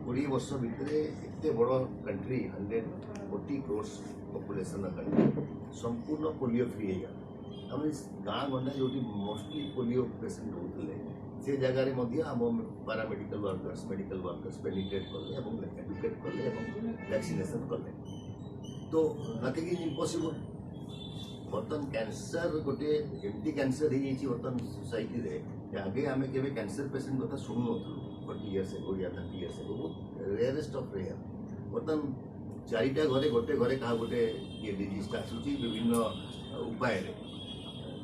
20 वर्ष भितर एत बड़ कंट्री 140 crores पॉपुलेशन कंट्री संपूर्ण पोलियो फ्री है आम गाँ गंडा जो मोस्टली पोलियो पेसेंट होते से जगह आम पारामेडिकल वर्कर्स पेनिट्रेट कले एडुकेट कले वैक्सीनेशन कले तो नथिंग इज इम्पॉसिबल बर्तन कैंसर गोटे एमती कैंसर हो बर्तन सोसाइटी रे आगे आम के कैंसर पेसेंट कथा शुणु नु 40 years ago या 30 years ago rarest of rare बर्तन चारिटा घरे गोटे घरे क्या गोटे ये डिजीज आसूची विभिन्न उपाय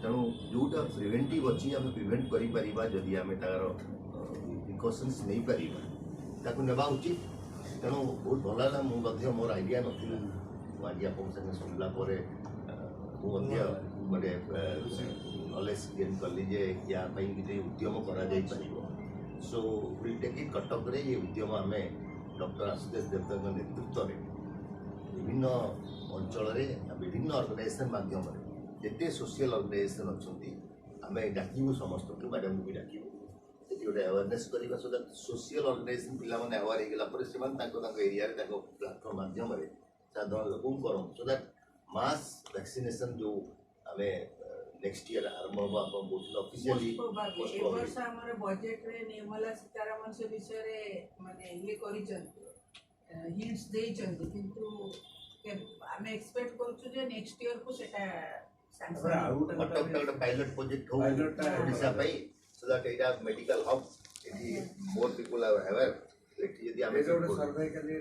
तेणु जोटा प्रिवेंटिव अच्छी आम प्रिवेंट करी आम तार प्रिकॉशंस नहीं पार नेबा उचित तेणु बहुत भल है मुझे मोर आइडिया नी आज आप शुणला गोटे नॉलेज गेन कली जे या उद्यम कर so will take it Cuttack रे ये उद्यम आम डॉक्टर आशुतोष देवता नेतृत्व में विभिन्न अंचल विभिन्न ऑर्गेनाइजेशन माध्यम जिते सोशल ऑर्गेनाइजेशन अच्छा आम डाकू समस्त को मैडम को भी डाकू गोटे अवेयरनेस करवा सो दैट सोशल ऑर्गेनाइजेशन पिला माने अवेयर होगा एरिया प्लाटफॉर्म माध्यम साधारण लोक करूँ सो दैट मास वैक्सीनेशन जो आम नेक्स्ट ईयर आरंभ हम आप ऑफिशियली बजेट रे निर्मला सीतारमण से विषय माने ये हिंट्स देइचंती किंतु आम एक्सपेक्ट करछु जे नेक्स्ट ईयर को सेटा सैंक्शन पायलट प्रोजेक्ट हो ओडिसा पई सो दैट एटा medical hub more people are aware एठी यदि आम सर्वे के लिए